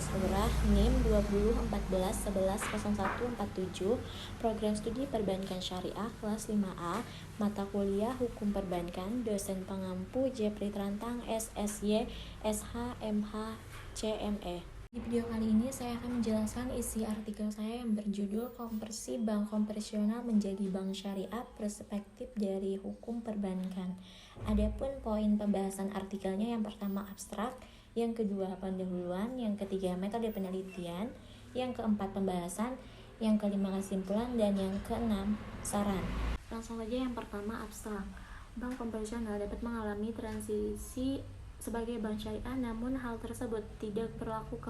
Surah NIM 2014110147, Program Studi Perbankan Syariah kelas 5A, Mata Kuliah Hukum Perbankan, Dosen Pengampu Jepri Trantang SSY SH MH CME. Di video kali ini saya akan menjelaskan isi artikel saya yang berjudul Konversi Bank Konvensional menjadi Bank Syariah, Perspektif dari Hukum Perbankan. Adapun poin pembahasan artikelnya, yang pertama abstrak, yang kedua pendahuluan, yang ketiga metode penelitian, yang keempat pembahasan, yang kelima kesimpulan, dan yang keenam saran. Langsung saja yang pertama abstrak. Bank konvensional dapat mengalami transisi sebagai bank syariah, namun hal tersebut tidak berlaku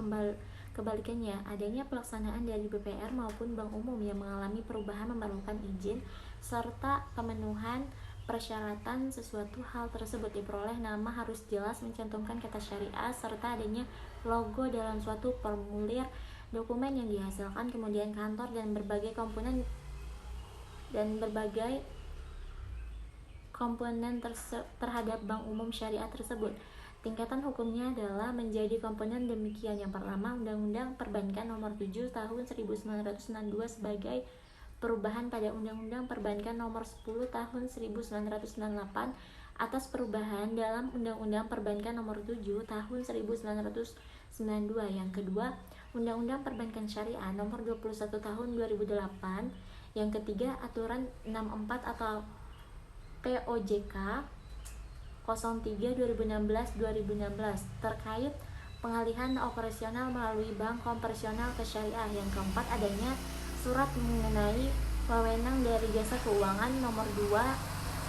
kebalikannya. Adanya pelaksanaan dari BPR maupun bank umum yang mengalami perubahan memerlukan izin serta pemenuhan persyaratan. Sesuatu hal tersebut diperoleh nama harus jelas mencantumkan kata syariah serta adanya logo dalam suatu formulir dokumen yang dihasilkan kemudian kantor dan berbagai komponen terhadap bank umum syariah tersebut. Tingkatan hukumnya adalah menjadi komponen demikian. Yang pertama, Undang-Undang Perbankan Nomor 7 Tahun 1962 sebagai perubahan pada Undang-Undang Perbankan Nomor 10 Tahun 1998 atas perubahan dalam Undang-Undang Perbankan Nomor 7 Tahun 1992. Yang kedua, Undang-Undang Perbankan Syariah Nomor 21 Tahun 2008. Yang ketiga, Aturan 64 atau POJK 03/2016 terkait pengalihan operasional melalui bank konvensional ke syariah. Yang keempat, adanya surat mengenai wewenang dari jasa keuangan nomor 2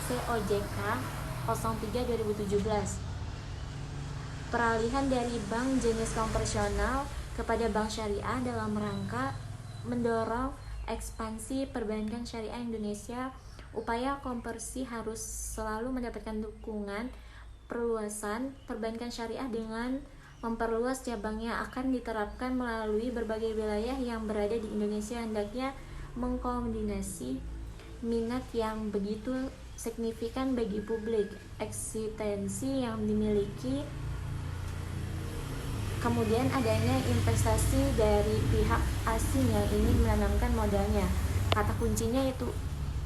COJK 03/2017, peralihan dari bank jenis konvensional kepada bank syariah dalam rangka mendorong ekspansi perbankan syariah Indonesia. Upaya konversi harus selalu mendapatkan dukungan. Perluasan perbankan syariah dengan memperluas cabangnya akan diterapkan melalui berbagai wilayah yang berada di Indonesia. Hendaknya mengkombinasi minat yang begitu signifikan bagi publik, eksistensi yang dimiliki, kemudian adanya investasi dari pihak asing yang ingin menanamkan modalnya. Kata kuncinya itu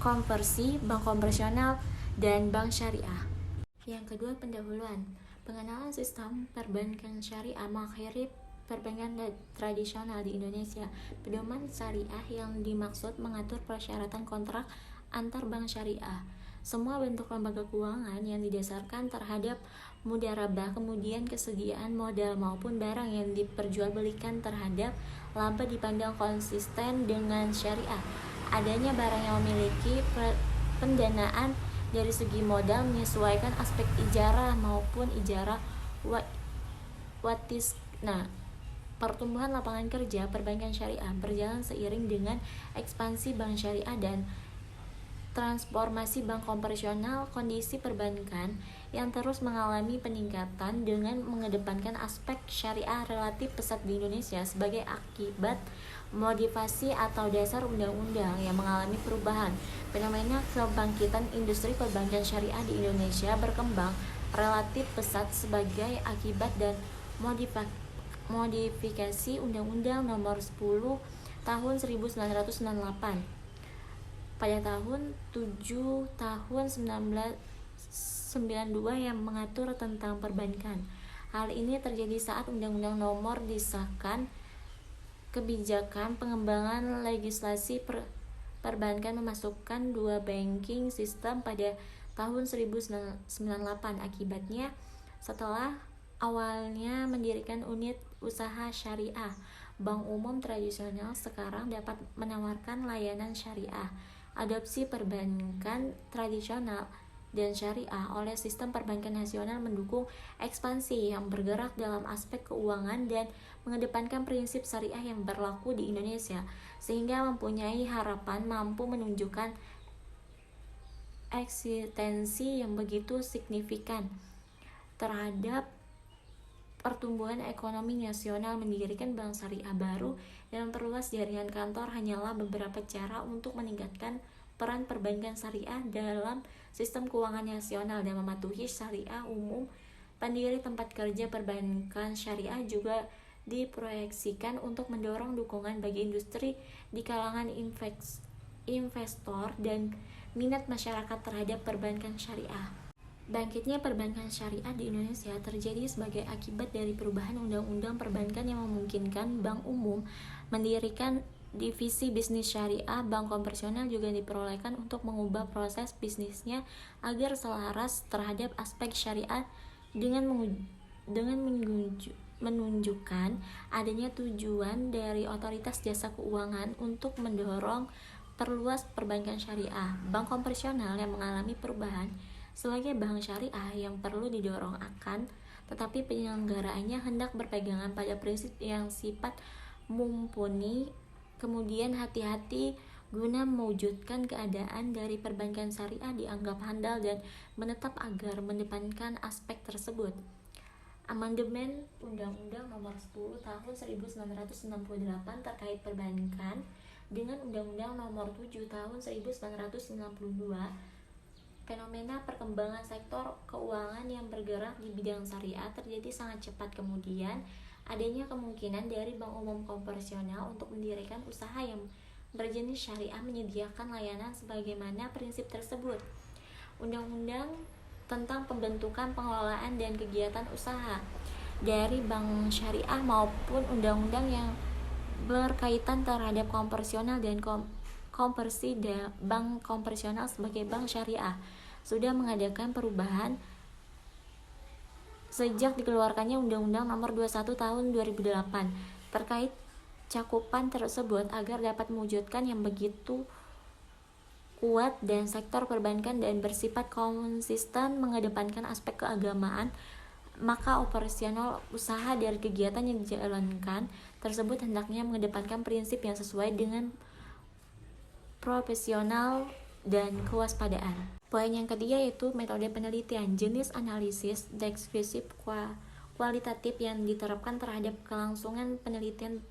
konversi, bank konvensional, dan bank syariah. Yang kedua, pendahuluan. Pengenalan sistem perbankan syariah mengakhiri perbankan tradisional di Indonesia. Pedoman syariah yang dimaksud mengatur persyaratan kontrak antar bank syariah. Semua bentuk lembaga keuangan yang didasarkan terhadap mudharabah, kemudian kesediaan modal maupun barang yang diperjualbelikan terhadap laba dipandang konsisten dengan syariah. Adanya barang yang memiliki pendanaan dari segi modal menyesuaikan aspek ijarah maupun ijarah watis. Pertumbuhan lapangan kerja perbankan syariah berjalan seiring dengan ekspansi bank syariah dan transformasi bank konvensional. Kondisi perbankan yang terus mengalami peningkatan dengan mengedepankan aspek syariah relatif pesat di Indonesia sebagai akibat modifikasi atau dasar undang-undang yang mengalami perubahan. Fenomena kebangkitan industri perbankan syariah di Indonesia berkembang relatif pesat sebagai akibat dan modifikasi Undang-Undang Nomor 10 Tahun 1998 pada tahun 7 tahun 1992 yang mengatur tentang perbankan. Hal ini terjadi saat Undang-Undang Nomor disahkan. Kebijakan pengembangan legislasi perbankan memasukkan dua banking system pada tahun 1998. Akibatnya, setelah awalnya mendirikan unit usaha syariah, bank umum tradisional sekarang dapat menawarkan layanan syariah. Adopsi perbankan tradisional dan syariah oleh sistem perbankan nasional mendukung ekspansi yang bergerak dalam aspek keuangan dan mengedepankan prinsip syariah yang berlaku di Indonesia, sehingga mempunyai harapan mampu menunjukkan eksistensi yang begitu signifikan terhadap pertumbuhan ekonomi nasional. Mendirikan bank syariah baru dan memperluas jaringan kantor hanyalah beberapa cara untuk meningkatkan peran perbankan syariah dalam sistem keuangan nasional dan mematuhi syariah umum. Pendiri tempat kerja perbankan syariah juga diproyeksikan untuk mendorong dukungan bagi industri di kalangan investor dan minat masyarakat terhadap perbankan syariah. Bangkitnya perbankan syariah di Indonesia terjadi sebagai akibat dari perubahan undang-undang perbankan yang memungkinkan Bank Umum mendirikan divisi bisnis syariah. Bank konvensional juga diperolehkan untuk mengubah proses bisnisnya agar selaras terhadap aspek syariah dengan menunjukkan adanya tujuan dari otoritas jasa keuangan untuk mendorong perluas perbankan syariah. Bank konvensional yang mengalami perubahan sebagai bank syariah yang perlu didorong tetapi penyelenggaraannya hendak berpegangan pada prinsip yang sifat mumpuni, kemudian hati-hati guna mewujudkan keadaan dari perbankan syariah dianggap handal dan menetap agar mendepankan aspek tersebut. Amandemen Undang-Undang Nomor 10 Tahun 1968 terkait perbankan dengan Undang-Undang Nomor 7 Tahun 1992. Fenomena perkembangan sektor keuangan yang bergerak di bidang syariah terjadi sangat cepat. Kemudian adanya kemungkinan dari Bank Umum konvensional untuk mendirikan usaha yang berjenis syariah menyediakan layanan sebagaimana prinsip tersebut. Undang-undang tentang pembentukan pengelolaan dan kegiatan usaha dari bank syariah maupun undang-undang yang berkaitan terhadap konvensional dan konversi bank konvensional sebagai bank syariah sudah mengadakan perubahan sejak dikeluarkannya Undang-Undang Nomor 21 Tahun 2008 terkait cakupan tersebut agar dapat mewujudkan yang begitu kuat dan sektor perbankan dan bersifat konsisten mengedepankan aspek keagamaan, maka operasional usaha dari kegiatan yang dijalankan tersebut hendaknya mengedepankan prinsip yang sesuai dengan profesional dan kewaspadaan. Poin yang ketiga yaitu metode penelitian, jenis analisis deskriptif kualitatif yang diterapkan terhadap kelangsungan penelitian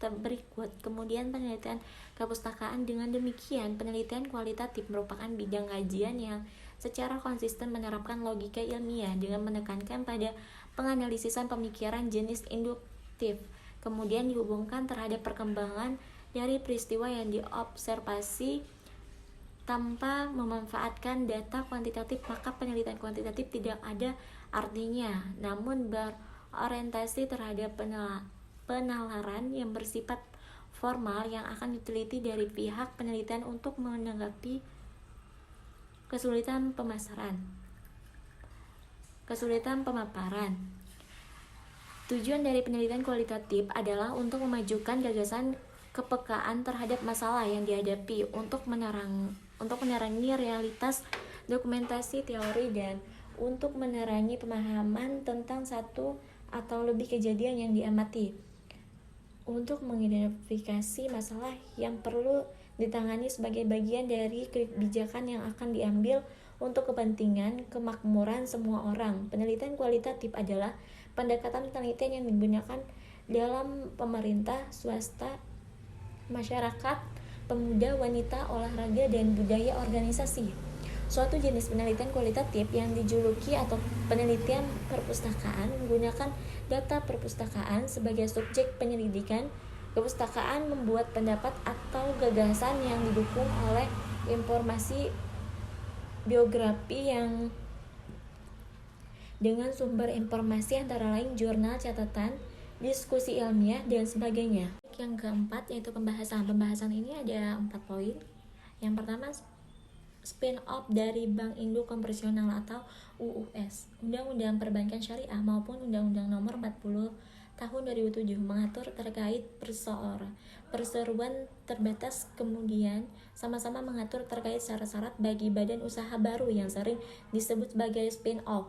berikut. Kemudian penelitian kepustakaan. Dengan demikian, penelitian kualitatif merupakan bidang kajian yang secara konsisten menerapkan logika ilmiah dengan menekankan pada penganalisisan pemikiran jenis induktif, kemudian dihubungkan terhadap perkembangan dari peristiwa yang diobservasi tanpa memanfaatkan data kuantitatif. Maka penelitian kuantitatif tidak ada artinya, namun berorientasi terhadap penalaran yang bersifat formal yang akan diteliti dari pihak penelitian untuk menanggapi kesulitan pemaparan. Tujuan dari penelitian kualitatif adalah untuk memajukan gagasan kepekaan terhadap masalah yang dihadapi, untuk menerangi realitas dokumentasi teori, dan untuk menerangi pemahaman tentang satu atau lebih kejadian yang diamati, untuk mengidentifikasi masalah yang perlu ditangani sebagai bagian dari kebijakan yang akan diambil untuk kepentingan kemakmuran semua orang. Penelitian kualitatif adalah pendekatan penelitian yang digunakan dalam pemerintah, swasta, masyarakat, pemuda, wanita, olahraga, dan budaya organisasi. Suatu jenis penelitian kualitatif yang dijuluki atau penelitian perpustakaan menggunakan data perpustakaan sebagai subjek penyelidikan. Perpustakaan membuat pendapat atau gagasan yang didukung oleh informasi biografi yang dengan sumber informasi antara lain jurnal, catatan, diskusi ilmiah, dan sebagainya. Yang keempat yaitu pembahasan. Pembahasan ini ada 4 poin. Yang pertama, spin-off dari Bank Induk Konvensional atau UUS. Undang-Undang Perbankan Syariah maupun Undang-Undang Nomor 40 Tahun 2007 mengatur terkait perseroan terbatas, kemudian sama-sama mengatur terkait syarat-syarat bagi badan usaha baru yang sering disebut sebagai spin-off.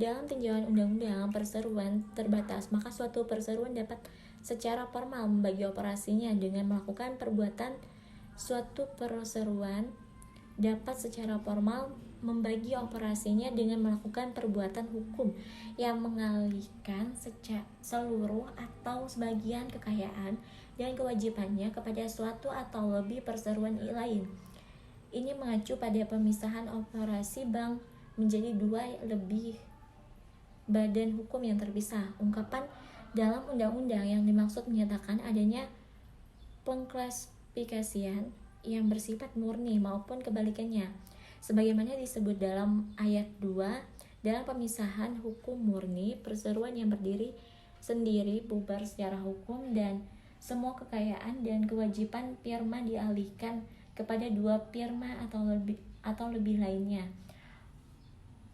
Dalam tinjauan undang-undang perseroan terbatas, maka suatu perseroan dapat secara formal membagi operasinya dengan melakukan perbuatan. Suatu perseroan dapat secara formal membagi operasinya dengan melakukan perbuatan hukum yang mengalihkan seluruh atau sebagian kekayaan dan kewajibannya kepada suatu atau lebih perseroan lain. Ini mengacu pada pemisahan operasi bank menjadi 2 lebih badan hukum yang terpisah. Ungkapan Dalam undang-undang yang dimaksud menyatakan adanya pengklasifikasian yang bersifat murni maupun kebalikannya. Sebagaimana disebut dalam ayat 2, dalam pemisahan hukum murni, perseroan yang berdiri sendiri bubar secara hukum dan semua kekayaan dan kewajiban firma dialihkan kepada dua firma atau lebih lainnya.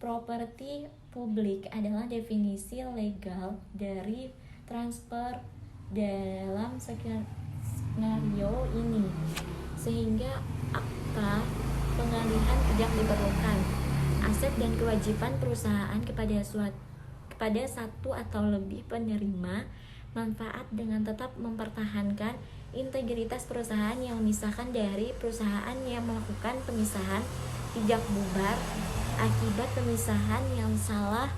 Properti publik adalah definisi legal dari transfer dalam skenario ini, sehingga akta pengalihan tidak diperlukan. Aset dan kewajiban perusahaan kepada satu atau lebih penerima manfaat dengan tetap mempertahankan integritas perusahaan yang memisahkan dari perusahaan yang melakukan pemisahan tidak bubar akibat pemisahan yang salah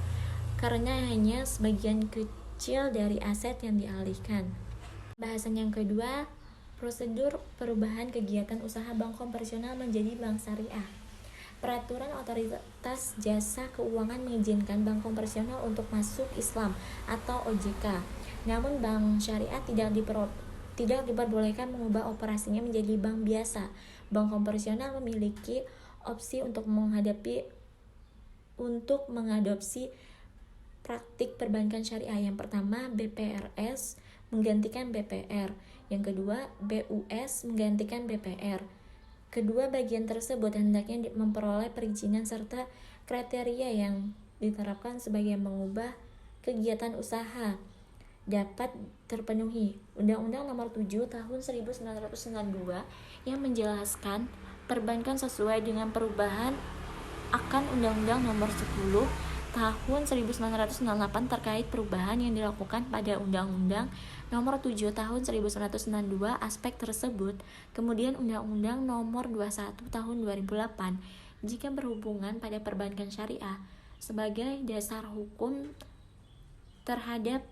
karena hanya sebagian kecil dari aset yang dialihkan. Bahasan yang kedua, prosedur perubahan kegiatan usaha bank konvensional menjadi bank syariah. Peraturan Otoritas Jasa Keuangan mengizinkan bank konvensional untuk masuk Islam atau OJK. Namun bank syariah tidak diperbolehkan mengubah operasinya menjadi bank biasa. Bank konvensional memiliki opsi untuk mengadopsi praktik perbankan syariah. Yang pertama, BPRS menggantikan BPR. Yang kedua, BUS menggantikan BPR. Kedua bagian tersebut hendaknya memperoleh perizinan serta kriteria yang diterapkan sebagai mengubah kegiatan usaha dapat terpenuhi. Undang-Undang Nomor 7 Tahun 1992 yang menjelaskan perbankan sesuai dengan perubahan akan Undang-Undang Nomor 10 Tahun 1998 terkait perubahan yang dilakukan pada Undang-Undang Nomor 7 Tahun 1992 aspek tersebut, kemudian Undang-Undang Nomor 21 Tahun 2008 jika berhubungan pada perbankan syariah sebagai dasar hukum terhadap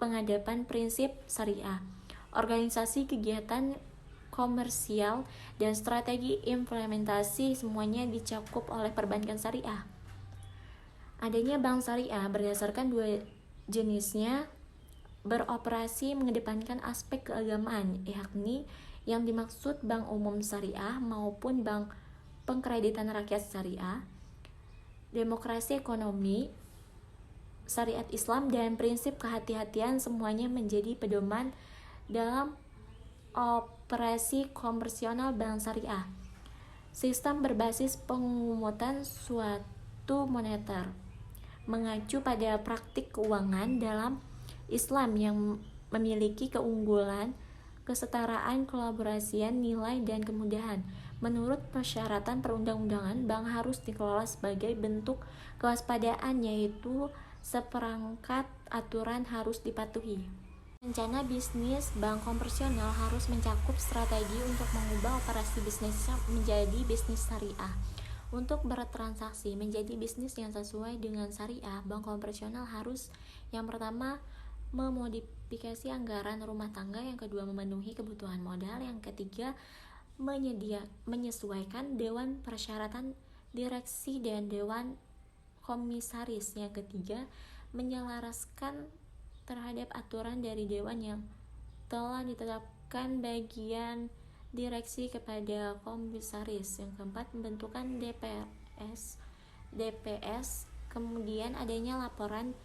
pengadapan prinsip syariah, organisasi kegiatan komersial dan strategi implementasi semuanya dicakup oleh perbankan syariah. Adanya bank syariah berdasarkan dua jenisnya beroperasi mengedepankan aspek keagamaan, yakni yang dimaksud bank umum syariah maupun bank pengkreditan rakyat syariah, demokrasi ekonomi, syariat Islam, dan prinsip kehati-hatian semuanya menjadi pedoman dalam operasi komersional bank syariah. Sistem berbasis pengumutan suatu moneter mengacu pada praktik keuangan dalam Islam yang memiliki keunggulan, kesetaraan, kolaborasian, nilai, dan kemudahan. Menurut persyaratan perundang-undangan, bank harus dikelola sebagai bentuk kewaspadaan, yaitu seperangkat aturan harus dipatuhi. Rencana bisnis bank konvensional harus mencakup strategi untuk mengubah operasi bisnisnya menjadi bisnis syariah. Untuk bertransaksi menjadi bisnis yang sesuai dengan syariah, bank konvensional harus yang pertama memodifikasi anggaran rumah tangga, yang kedua memenuhi kebutuhan modal, yang ketiga menyesuaikan dewan persyaratan direksi dan dewan komisaris, yang ketiga menyelaraskan terhadap aturan dari dewan yang telah ditetapkan bagian direksi kepada komisaris, yang keempat pembentukan DPS, kemudian adanya laporan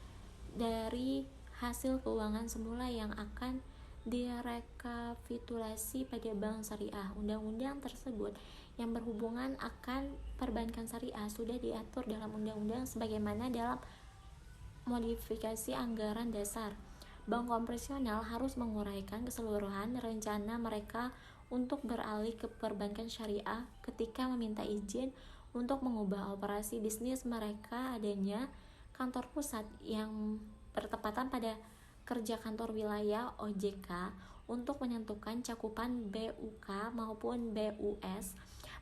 dari hasil keuangan semula yang akan direkapitulasi pada bank syariah. Undang-undang tersebut yang berhubungan akan perbankan syariah sudah diatur dalam undang-undang sebagaimana dalam modifikasi anggaran dasar. Bank konvensional harus menguraikan keseluruhan rencana mereka untuk beralih ke perbankan syariah ketika meminta izin untuk mengubah operasi bisnis mereka. Adanya kantor pusat yang bertepatan pada kerja kantor wilayah OJK untuk menentukan cakupan BUK maupun BUS,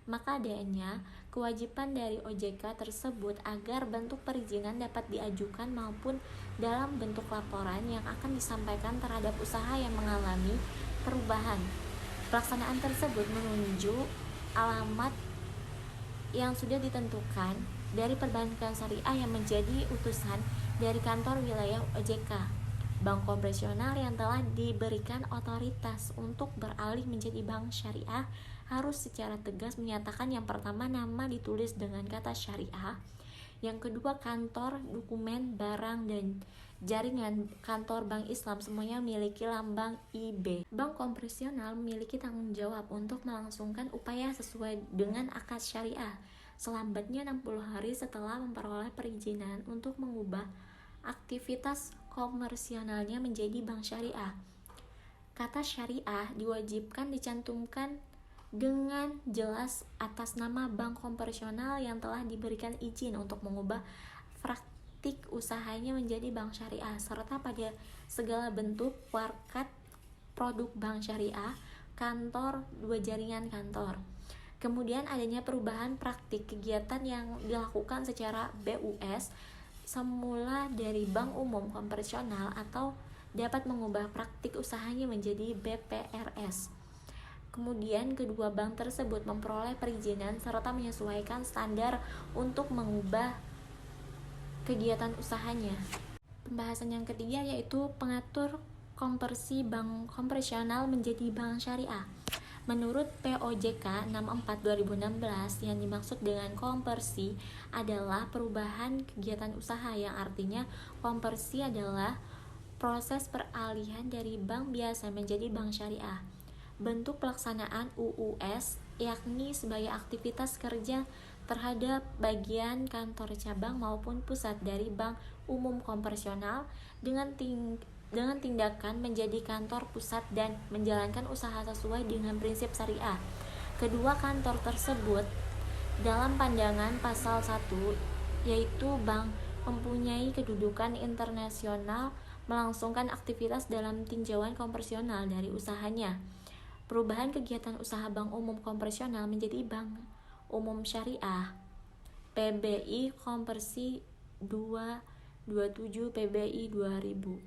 maka adanya kewajiban dari OJK tersebut agar bentuk perizinan dapat diajukan maupun dalam bentuk laporan yang akan disampaikan terhadap usaha yang mengalami perubahan. Pelaksanaan tersebut menunjuk alamat yang sudah ditentukan dari perbankan syariah yang menjadi utusan dari kantor wilayah OJK. Bank konvensional yang telah diberikan otoritas untuk beralih menjadi bank syariah harus secara tegas menyatakan yang pertama nama ditulis dengan kata syariah, yang kedua kantor, dokumen, barang, dan jaringan kantor bank Islam semuanya memiliki lambang IB. Bank konvensional memiliki tanggung jawab untuk melangsungkan upaya sesuai dengan akad syariah selambatnya 60 hari setelah memperoleh perizinan untuk mengubah aktivitas komersialnya menjadi bank syariah. Kata syariah diwajibkan dicantumkan dengan jelas atas nama bank konvensional yang telah diberikan izin untuk mengubah praktik usahanya menjadi bank syariah, serta pada segala bentuk warkat produk bank syariah, kantor, dua jaringan kantor. Kemudian adanya perubahan praktik kegiatan yang dilakukan secara BUS semula dari bank umum konvensional atau dapat mengubah praktik usahanya menjadi BPRS. Kemudian kedua bank tersebut memperoleh perizinan serta menyesuaikan standar untuk mengubah kegiatan usahanya. Pembahasan yang ketiga yaitu pengatur konversi bank konvensional menjadi bank syariah. Menurut POJK 64/2016, yang dimaksud dengan konversi adalah perubahan kegiatan usaha, yang artinya konversi adalah proses peralihan dari bank biasa menjadi bank syariah. Bentuk pelaksanaan UUS yakni sebagai aktivitas kerja terhadap bagian kantor cabang maupun pusat dari bank umum konvensional dengan tindakan menjadi kantor pusat dan menjalankan usaha sesuai dengan prinsip syariah. Kedua kantor tersebut dalam pandangan pasal 1 yaitu bank mempunyai kedudukan internasional melangsungkan aktivitas dalam tinjauan konvensional dari usahanya. Perubahan kegiatan usaha bank umum konvensional menjadi bank umum syariah. PBI konversi 227 PBI 2000.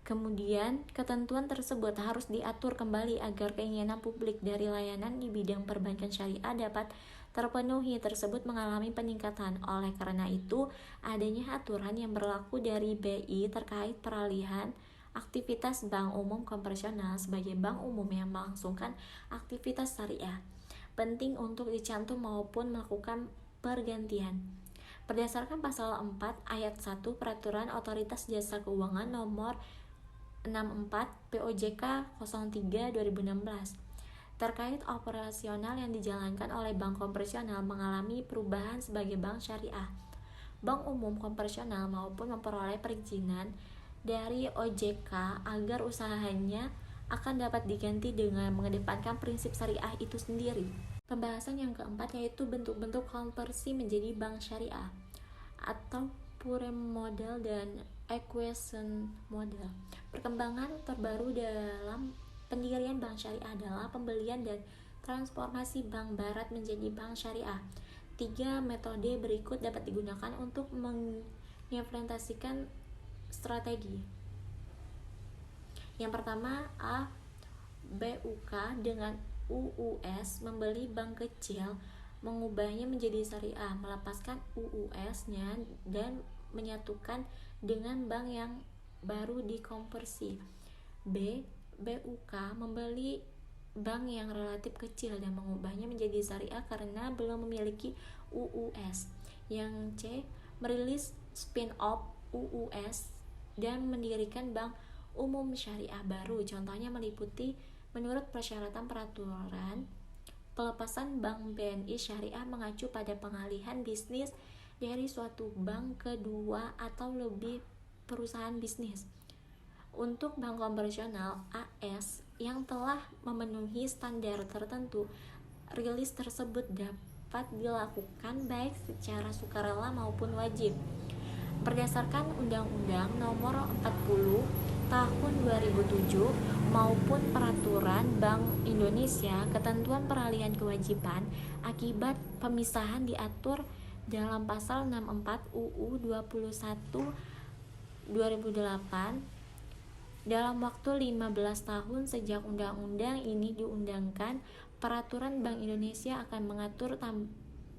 Kemudian, ketentuan tersebut harus diatur kembali agar keinginan publik dari layanan di bidang perbankan syariah dapat terpenuhi tersebut mengalami peningkatan. Oleh karena itu, adanya aturan yang berlaku dari BI terkait peralihan aktivitas bank umum konvensional sebagai bank umum yang melangsungkan aktivitas syariah penting untuk dicantum maupun melakukan pergantian. Berdasarkan pasal 4 ayat 1 Peraturan Otoritas Jasa Keuangan nomor 64 POJK 03/2016 terkait operasional yang dijalankan oleh bank konvensional mengalami perubahan sebagai bank syariah. Bank umum konvensional maupun memperoleh perizinan dari OJK agar usahanya akan dapat diganti dengan mengedepankan prinsip syariah itu sendiri. Pembahasan yang keempat yaitu bentuk-bentuk konversi menjadi bank syariah atau pure model dan acquisition model. Perkembangan terbaru dalam pendirian bank syariah adalah pembelian dan transformasi bank barat menjadi bank syariah. 3 metode berikut dapat digunakan untuk mengimplementasikan strategi. Yang pertama, A. BUK dengan UUS membeli bank kecil, mengubahnya menjadi syariah, melepaskan UUS-nya dan menyatukan dengan bank yang baru dikonversi. B. BUK membeli bank yang relatif kecil dan mengubahnya menjadi syariah karena belum memiliki UUS. Yang C. Merilis spin-off UUS dan mendirikan bank umum syariah baru. Contohnya meliputi menurut persyaratan peraturan pelepasan bank BNI syariah mengacu pada pengalihan bisnis dari suatu bank ke dua atau lebih perusahaan bisnis. Untuk bank konvensional AS yang telah memenuhi standar tertentu, rilis tersebut dapat dilakukan baik secara sukarela maupun wajib. Berdasarkan Undang-Undang Nomor 40 Tahun 2007 maupun Peraturan Bank Indonesia, ketentuan peralihan kewajiban akibat pemisahan diatur dalam pasal 64 UU 21 2008. Dalam waktu 15 tahun sejak undang-undang ini diundangkan, Peraturan Bank Indonesia akan mengatur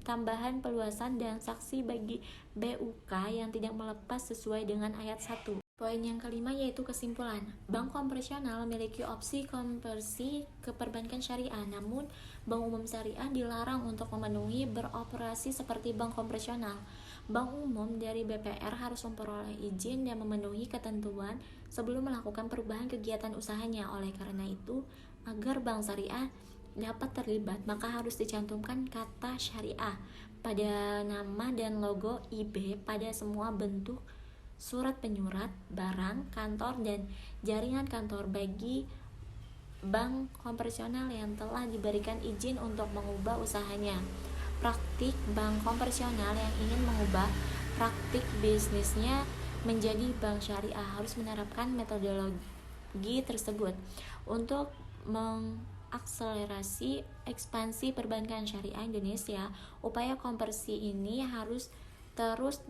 tambahan peluasan dan saksi bagi BUK yang tidak melepas sesuai dengan ayat 1. Poin yang kelima yaitu kesimpulan. Bank konvensional memiliki opsi konversi ke perbankan syariah, namun bank umum syariah dilarang untuk memenuhi beroperasi seperti bank konvensional. Bank umum dari BPR harus memperoleh izin dan memenuhi ketentuan sebelum melakukan perubahan kegiatan usahanya. Oleh karena itu, agar bank syariah dapat terlibat, maka harus dicantumkan kata syariah pada nama dan logo IB pada semua bentuk surat penyurat, barang, kantor, dan jaringan kantor bagi bank konvensional yang telah diberikan izin untuk mengubah usahanya. Praktik bank konvensional yang ingin mengubah praktik bisnisnya menjadi bank syariah harus menerapkan metodologi tersebut untuk mengakselerasi ekspansi perbankan syariah Indonesia. Upaya konversi ini harus terus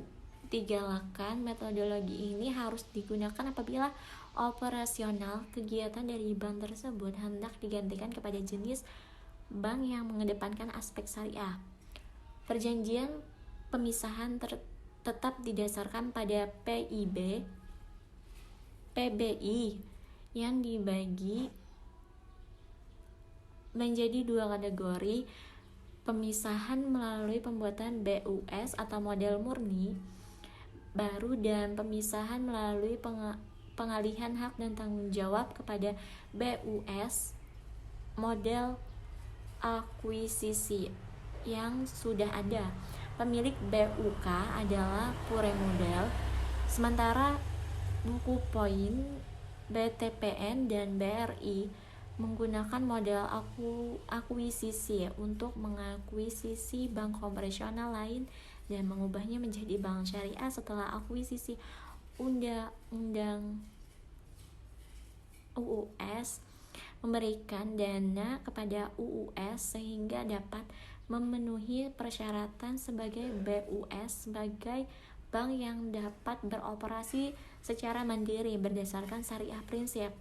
digalakan. Metodologi ini harus digunakan apabila operasional kegiatan dari bank tersebut hendak digantikan kepada jenis bank yang mengedepankan aspek syariah. Perjanjian pemisahan tetap didasarkan pada PIB, PBI yang dibagi menjadi dua kategori, pemisahan melalui pembuatan BUS atau model murni baru dan pemisahan melalui pengalihan hak dan tanggung jawab kepada BUS model akuisisi yang sudah ada. Pemilik BUK adalah Pure Model, sementara buku poin BTPN dan BRI menggunakan model akuisisi untuk mengakuisisi bank konvensional lain dan mengubahnya menjadi bank syariah setelah akuisisi. Undang-undang UUS memberikan dana kepada UUS sehingga dapat memenuhi persyaratan sebagai BUS sebagai bank yang dapat beroperasi secara mandiri berdasarkan syariah prinsip.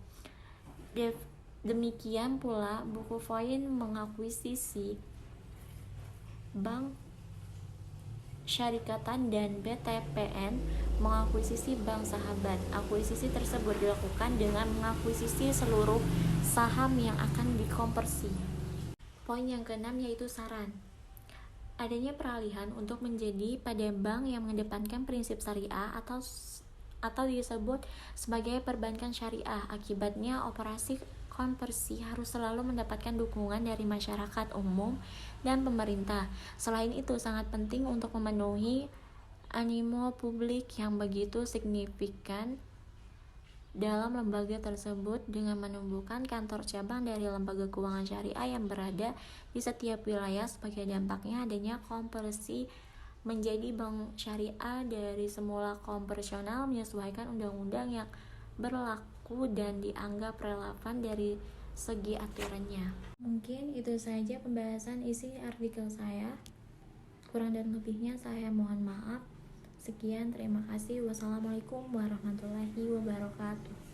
Demikian pula buku poin mengakuisisi bank syarikatan dan BTPN mengakuisisi bank sahabat. Akuisisi tersebut dilakukan dengan mengakuisisi seluruh saham yang akan dikonversi. Poin yang keenam yaitu saran. Adanya peralihan untuk menjadi pada bank yang mengedepankan prinsip syariah atau disebut sebagai perbankan syariah. Akibatnya operasi konversi harus selalu mendapatkan dukungan dari masyarakat umum dan pemerintah. Selain itu, sangat penting untuk memenuhi animo publik yang begitu signifikan dalam lembaga tersebut dengan menumbuhkan kantor cabang dari lembaga keuangan syariah yang berada di setiap wilayah. Sebagai dampaknya adanya konversi menjadi bank syariah dari semula konvensional menyesuaikan undang-undang yang berlaku dan dianggap relevan dari segi aturannya. Mungkin itu saja pembahasan isi artikel saya. Kurang dan lebihnya saya mohon maaf. Sekian, terima kasih. Wassalamualaikum warahmatullahi wabarakatuh.